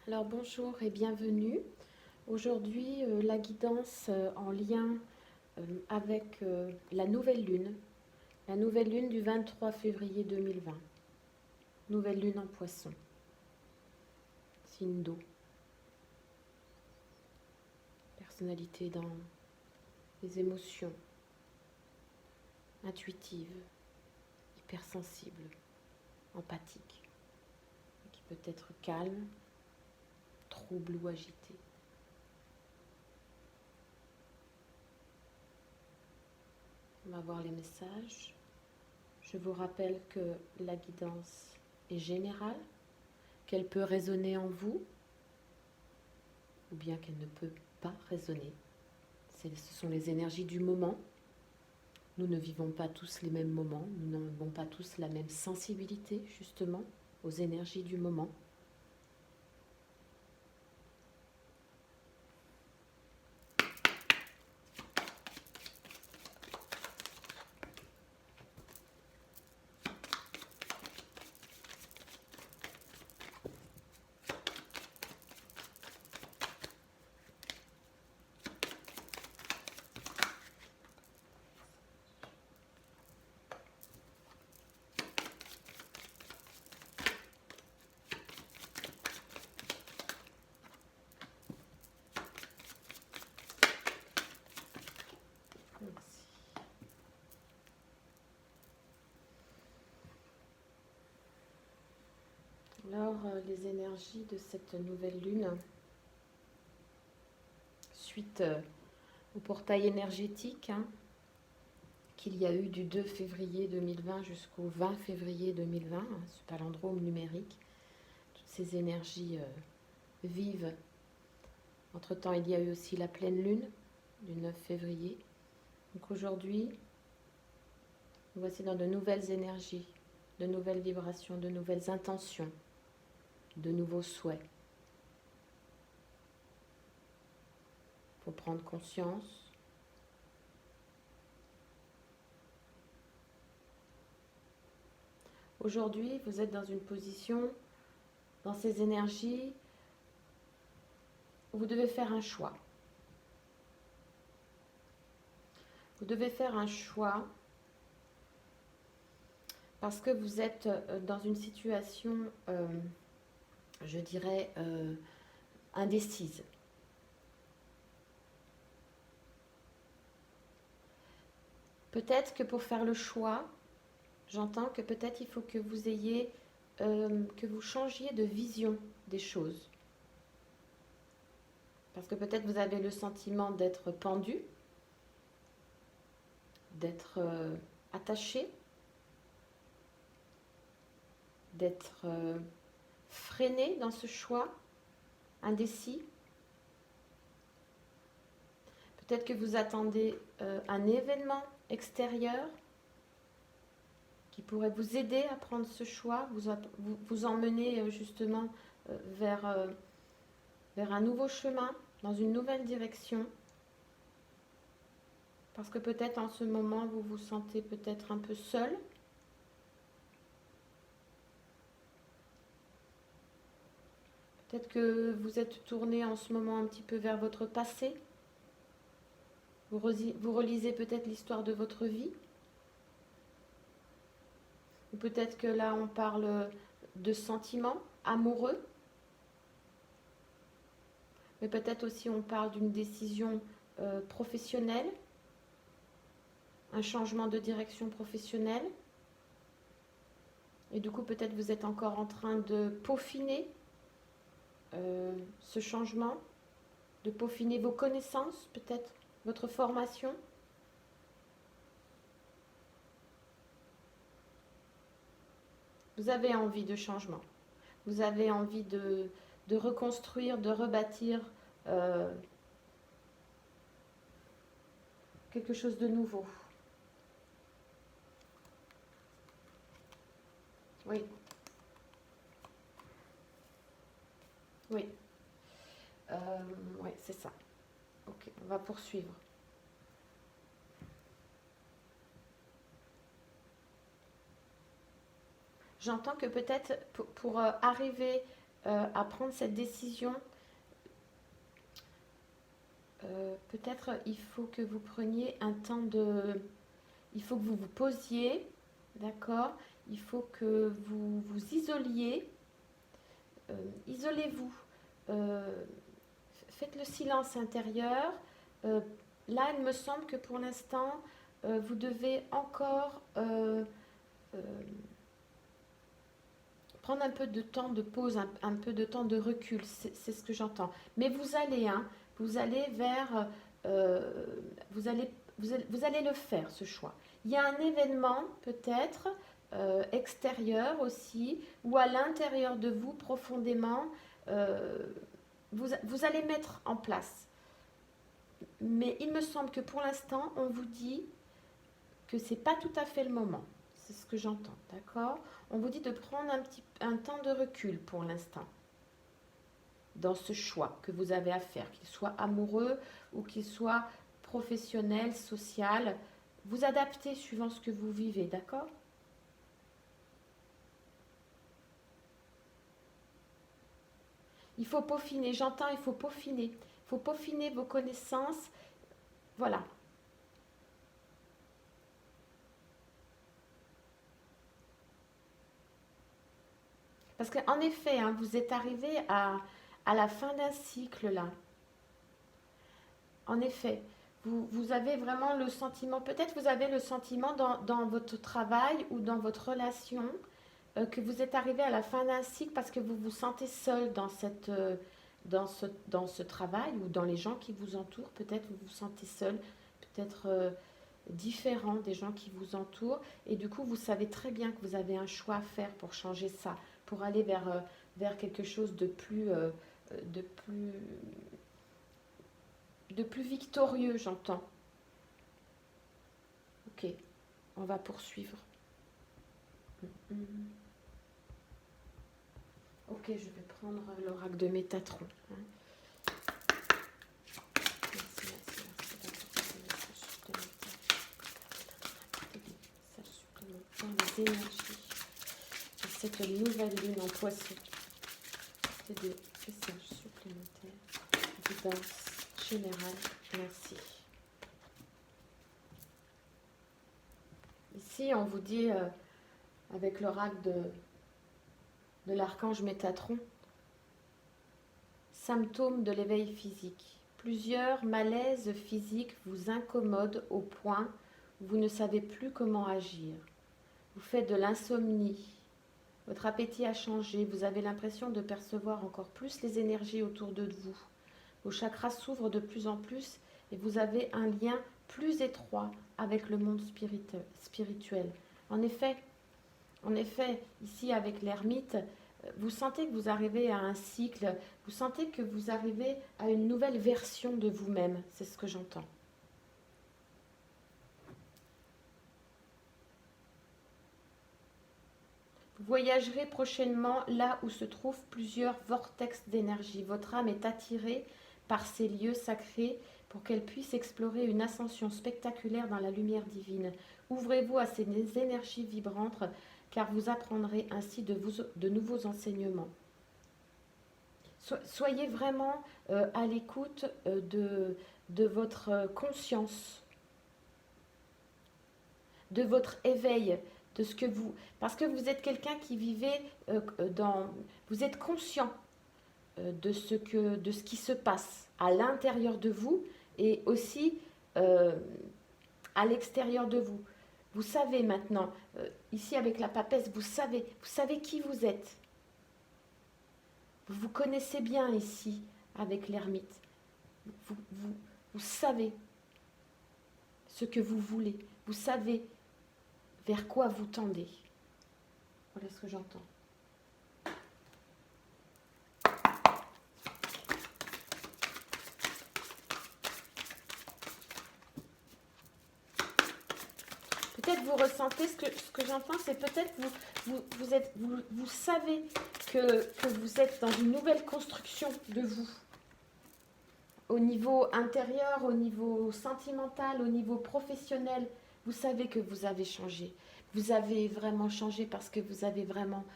Alors bonjour et bienvenue. Aujourd'hui, la guidance en lien avec la nouvelle lune du 23 février 2020, nouvelle lune en poisson, signe d'eau, personnalité dans les émotions, intuitive, hypersensible, empathique, qui peut être calme, trouble ou agité. On va voir les messages. Je vous rappelle que la guidance est générale, qu'elle peut résonner en vous, ou bien qu'elle ne peut pas résonner. Ce sont les énergies du moment. Nous ne vivons pas tous les mêmes moments, nous n'avons pas tous la même sensibilité, justement, aux énergies du moment. Merci. Alors, les énergies de cette nouvelle lune, suite au portail énergétique qu'il y a eu du 2 février 2020 jusqu'au 20 février 2020, ce palindrome numérique, toutes ces énergies vives. Entre-temps, il y a eu aussi la pleine lune du 9 février. Donc aujourd'hui, nous voici dans de nouvelles énergies, de nouvelles vibrations, de nouvelles intentions, de nouveaux souhaits. Il faut prendre conscience. Aujourd'hui, vous êtes dans une position, dans ces énergies, où vous devez faire un choix. Vous devez faire un choix parce que vous êtes dans une situation, je dirais, indécise. Peut-être que pour faire le choix, j'entends que peut-être il faut que vous ayez, que vous changiez de vision des choses. Parce que peut-être vous avez le sentiment d'être pendu, d'être attaché, d'être freiné dans ce choix, indécis. Peut-être que vous attendez un événement extérieur qui pourrait vous aider à prendre ce choix, vous emmener justement vers un nouveau chemin, dans une nouvelle direction. Parce que peut-être en ce moment, vous vous sentez peut-être un peu seul. Peut-être que vous êtes tourné en ce moment un petit peu vers votre passé. Vous relisez peut-être l'histoire de votre vie. Ou peut-être que là, on parle de sentiments amoureux. Mais peut-être aussi on parle d'une décision professionnelle, un changement de direction professionnelle. Et du coup, peut-être vous êtes encore en train de peaufiner ce changement, de peaufiner vos connaissances, peut-être votre formation. Vous avez envie de changement. Vous avez envie de reconstruire, de rebâtir quelque chose de nouveau. Oui. Oui. Oui, c'est ça. Ok, on va poursuivre. J'entends que peut-être pour arriver à prendre cette décision. Peut-être il faut que vous preniez un temps de... Il faut que vous vous posiez, d'accord? Il faut que vous vous isoliez. Isolez-vous. Faites le silence intérieur. Là, il me semble que pour l'instant, vous devez encore prendre un peu de temps de pause, un peu de temps de recul. C'est ce que j'entends. Mais vous allez, hein, vous allez vers... vous allez le faire, ce choix. Il y a un événement, peut-être, extérieur aussi, ou à l'intérieur de vous, profondément, vous allez mettre en place. Mais il me semble que pour l'instant, on vous dit que ce n'est pas tout à fait le moment. C'est ce que j'entends, d'accord? On vous dit de prendre un temps de recul pour l'instant dans ce choix que vous avez à faire, qu'il soit amoureux ou qu'il soit professionnel, social. Vous adaptez suivant ce que vous vivez, d'accord? Il faut peaufiner, j'entends, il faut peaufiner. Il faut peaufiner vos connaissances. Voilà. Parce qu'en effet, hein, vous êtes arrivé à la fin d'un cycle là. En effet, vous avez vraiment le sentiment, peut-être vous avez le sentiment dans votre travail ou dans votre relation que vous êtes arrivé à la fin d'un cycle parce que vous vous sentez seul dans ce travail ou dans les gens qui vous entourent. Peut-être vous vous sentez seul, peut-être différent des gens qui vous entourent. Et du coup, vous savez très bien que vous avez un choix à faire pour changer ça, pour aller vers quelque chose de plus, de plus victorieux, j'entends. Ok, on va poursuivre. Ok, je vais prendre l'oracle de Métatron. Merci. Message supplémentaire, les énergies de cette nouvelle lune en poisson. C'est des messages supplémentaires, guidance générale. Merci. Ici, on vous dit, avec l'oracle de l'archange Métatron, symptômes de l'éveil physique. Plusieurs malaises physiques vous incommodent au point où vous ne savez plus comment agir. Vous faites de l'insomnie. Votre appétit a changé. Vous avez l'impression de percevoir encore plus les énergies autour de vous. Vos chakras s'ouvrent de plus en plus et vous avez un lien plus étroit avec le monde spirituel. En effet, ici avec l'ermite, vous sentez que vous arrivez à un cycle, vous sentez que vous arrivez à une nouvelle version de vous-même, c'est ce que j'entends. Vous voyagerez prochainement là où se trouvent plusieurs vortex d'énergie. Votre âme est attirée par ces lieux sacrés pour qu'elle puisse explorer une ascension spectaculaire dans la lumière divine. Ouvrez-vous à ces énergies vibrantes car vous apprendrez ainsi de nouveaux enseignements. Soyez vraiment à l'écoute de votre conscience, de votre éveil, de ce que vous... Parce que vous êtes quelqu'un qui vivait vous êtes conscient de ce qui se passe à l'intérieur de vous et aussi à l'extérieur de vous. Vous savez maintenant, ici avec la papesse, vous savez qui vous êtes. Vous vous connaissez bien ici avec l'ermite. Vous savez ce que vous voulez. Vous savez vers quoi vous tendez. Voilà ce que j'entends. Peut-être vous ressentez, ce que j'entends, c'est peut-être vous savez que vous êtes dans une nouvelle construction de vous. Au niveau intérieur, au niveau sentimental, au niveau professionnel, vous savez que vous avez changé. Vous avez vraiment changé parce que vous avez vraiment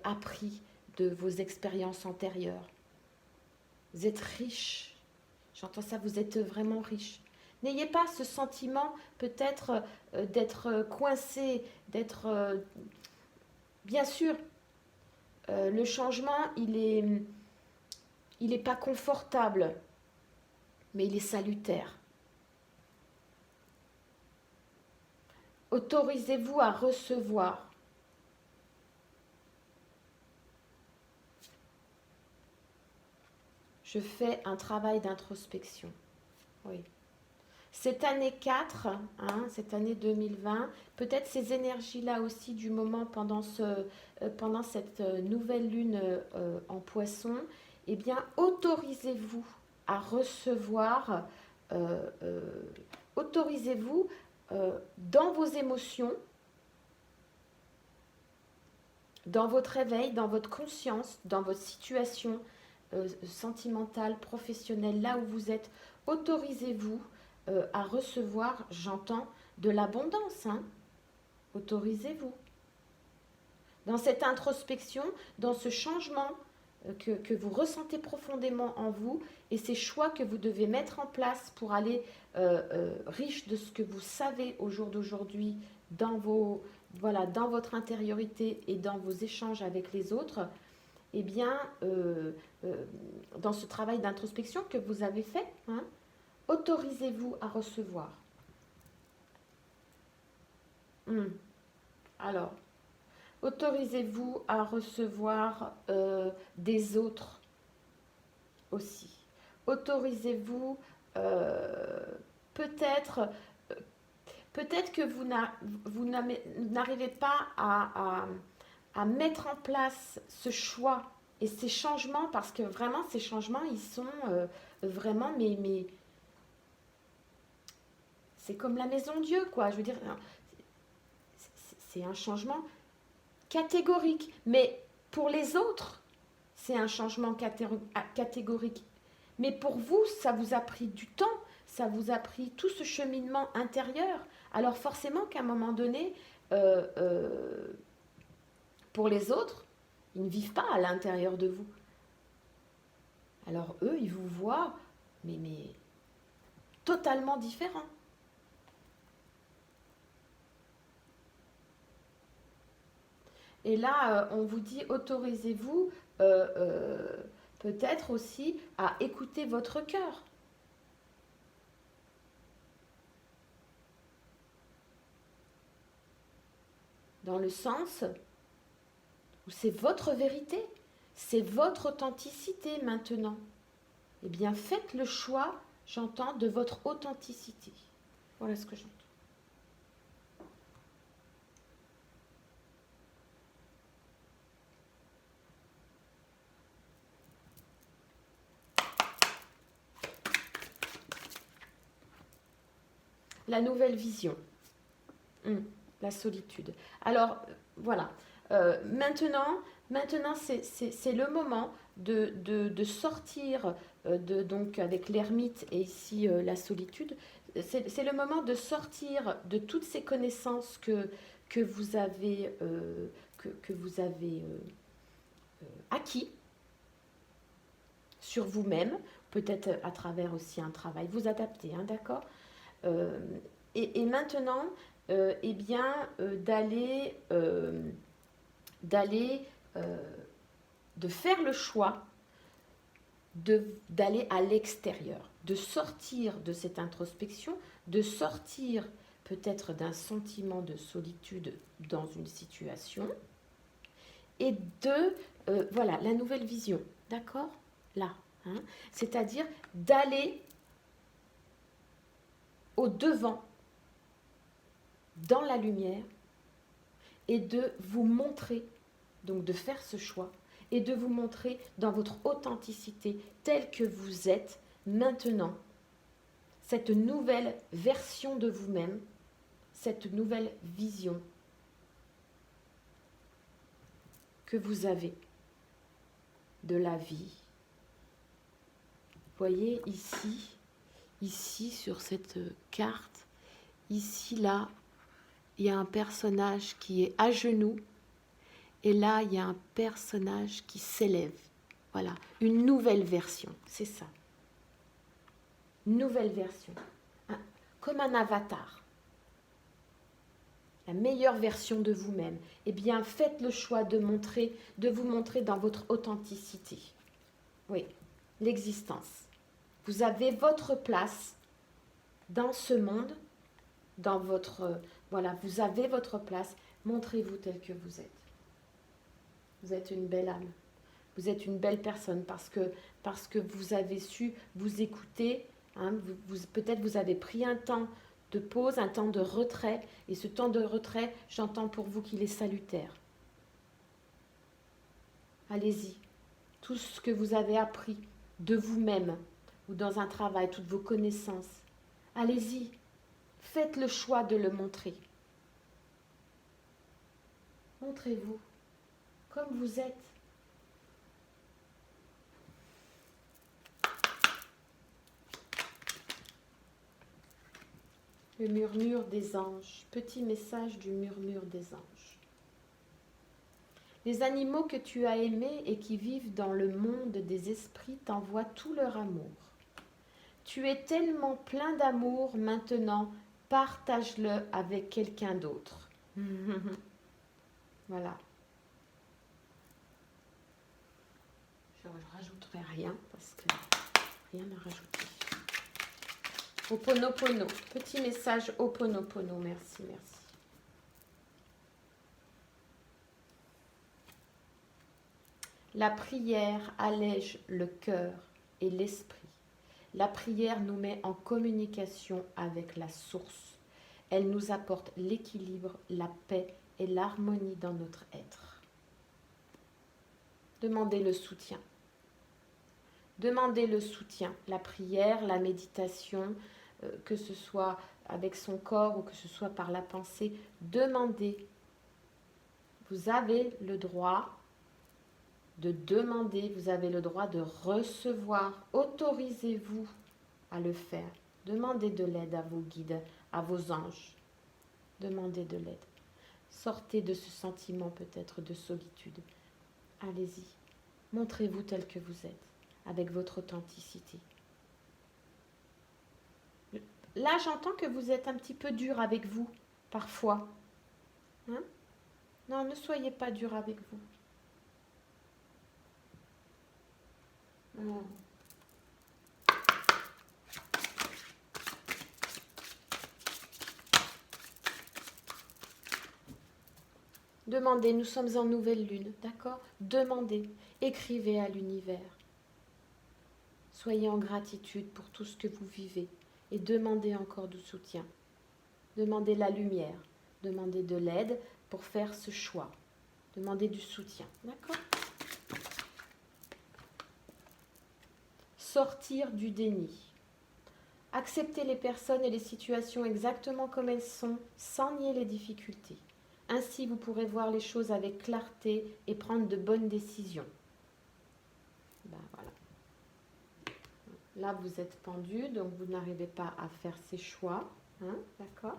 appris de vos expériences antérieures. Vous êtes riche. J'entends ça, vous êtes vraiment riche. N'ayez pas ce sentiment peut-être d'être coincé, d'être... bien sûr, le changement, il est pas confortable, mais il est salutaire. Autorisez-vous à recevoir. Je fais un travail d'introspection. Oui. Cette année 4, cette année 2020, peut-être ces énergies-là aussi du moment pendant cette nouvelle lune en poisson, eh bien, autorisez-vous à recevoir, autorisez-vous dans vos émotions, dans votre réveil, dans votre conscience, dans votre situation sentimentale, professionnelle, là où vous êtes, autorisez-vous à recevoir, j'entends, de l'abondance. Autorisez-vous. Dans cette introspection, dans ce changement que vous ressentez profondément en vous et ces choix que vous devez mettre en place pour aller riche de ce que vous savez au jour d'aujourd'hui dans votre intériorité et dans vos échanges avec les autres, eh bien, dans ce travail d'introspection que vous avez fait, autorisez-vous à recevoir. Alors, autorisez-vous à recevoir des autres aussi. Autorisez-vous peut-être que vous n'arrivez pas à mettre en place ce choix et ces changements, parce que vraiment ces changements, ils sont vraiment, mais c'est comme la maison Dieu, quoi. Je veux dire, c'est un changement catégorique. Mais pour les autres, c'est un changement catégorique. Mais pour vous, ça vous a pris du temps, ça vous a pris tout ce cheminement intérieur. Alors forcément qu'à un moment donné, pour les autres, ils ne vivent pas à l'intérieur de vous. Alors eux, ils vous voient, mais totalement différents. Et là, on vous dit, autorisez-vous peut-être aussi à écouter votre cœur. Dans le sens où c'est votre vérité, c'est votre authenticité maintenant. Eh bien, faites le choix, j'entends, de votre authenticité. Voilà ce que j'entends. La nouvelle vision. La solitude. Alors, voilà. Maintenant c'est le moment de sortir, donc avec l'ermite et ici la solitude, c'est le moment de sortir de toutes ces connaissances que vous avez, acquis sur vous-même, peut-être à travers aussi un travail. Vous adaptez, d'accord et maintenant, eh bien, de faire le choix d'aller à l'extérieur, de sortir de cette introspection, de sortir peut-être d'un sentiment de solitude dans une situation et voilà, la nouvelle vision, d'accord? Là, c'est-à-dire d'aller au-devant, dans la lumière, et de vous montrer, donc de faire ce choix, et de vous montrer dans votre authenticité telle que vous êtes maintenant, cette nouvelle version de vous-même, cette nouvelle vision que vous avez de la vie. Vous voyez ici sur cette carte, ici là, il y a un personnage qui est à genoux Et là, il y a un personnage qui s'élève. Voilà, une nouvelle version, c'est ça. Une nouvelle version. Comme un avatar. La meilleure version de vous-même. Eh bien, faites le choix de vous montrer dans votre authenticité. Oui, l'existence. Vous avez votre place dans ce monde, dans votre... voilà, vous avez votre place. Montrez-vous tel que vous êtes. Vous êtes une belle âme. Vous êtes une belle personne parce que vous avez su vous écouter. Hein, peut-être vous avez pris un temps de pause, un temps de retrait. Et ce temps de retrait, j'entends pour vous qu'il est salutaire. Allez-y. Tout ce que vous avez appris de vous-même ou dans un travail, toutes vos connaissances, allez-y. Faites le choix de le montrer. Montrez-vous comme vous êtes. Le murmure des anges. Petit message du murmure des anges. Les animaux que tu as aimés et qui vivent dans le monde des esprits t'envoient tout leur amour. Tu es tellement plein d'amour maintenant, partage-le avec quelqu'un d'autre. Voilà. Je ne rajouterai rien parce que rien à rajouter. Ho'oponopono. Petit message Ho'oponopono. Merci, merci. La prière allège le cœur et l'esprit. La prière nous met en communication avec la source. Elle nous apporte l'équilibre, la paix et l'harmonie dans notre être. Demandez le soutien. Demandez le soutien. La prière, la méditation, que ce soit avec son corps ou que ce soit par la pensée, demandez. Vous avez le droit de demander, vous avez le droit de recevoir. Autorisez-vous à le faire. Demandez de l'aide à vos guides, à vos anges. Demandez de l'aide. Sortez de ce sentiment peut-être de solitude. Allez-y. Montrez-vous tel que vous êtes, avec votre authenticité. Là, j'entends que vous êtes un petit peu dur avec vous, parfois. Hein? Non, ne soyez pas dur avec vous. Non. Demandez, nous sommes en nouvelle lune, d'accord? Demandez, écrivez à l'univers. Soyez en gratitude pour tout ce que vous vivez et demandez encore du soutien. Demandez la lumière, demandez de l'aide pour faire ce choix. Demandez du soutien, d'accord? Sortir du déni. Accepter les personnes et les situations exactement comme elles sont, sans nier les difficultés. Ainsi, vous pourrez voir les choses avec clarté et prendre de bonnes décisions. Ben, voilà. Là, vous êtes pendu, donc vous n'arrivez pas à faire ces choix. Hein, d'accord?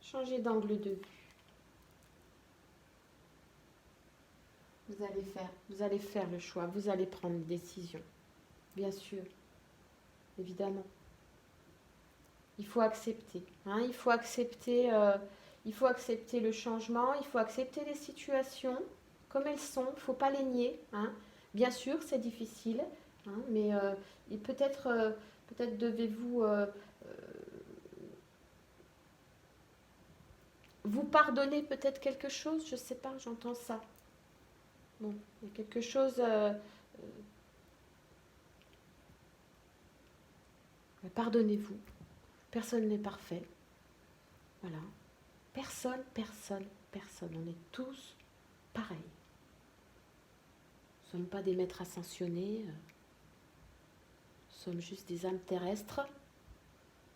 Changez d'angle de vue. Vous allez faire le choix, vous allez prendre une décision. Bien sûr, évidemment. Il faut accepter. Hein, il faut accepter le changement, il faut accepter les situations comme elles sont, il ne faut pas les nier. Hein. Bien sûr, c'est difficile, hein, mais peut-être devez-vous vous pardonner peut-être quelque chose, je ne sais pas, j'entends ça. Bon, il y a quelque chose... pardonnez-vous. Personne n'est parfait. Voilà. Personne. On est tous pareils. Nous ne sommes pas des maîtres ascensionnés. Nous sommes juste des âmes terrestres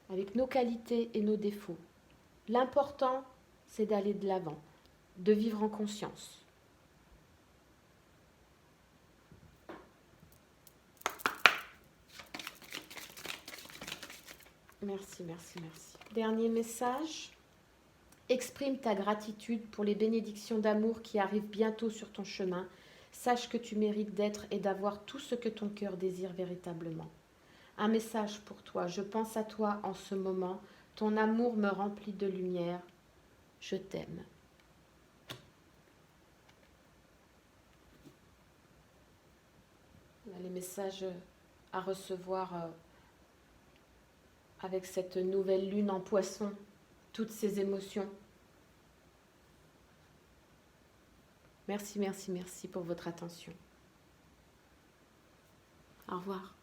avec nos qualités et nos défauts. L'important, c'est d'aller de l'avant, de vivre en conscience. Merci. Dernier message. Exprime ta gratitude pour les bénédictions d'amour qui arrivent bientôt sur ton chemin. Sache que tu mérites d'être et d'avoir tout ce que ton cœur désire véritablement. Un message pour toi. Je pense à toi en ce moment. Ton amour me remplit de lumière. Je t'aime. Les messages à recevoir avec cette nouvelle lune en poisson, toutes ces émotions. Merci, merci, merci pour votre attention. Au revoir.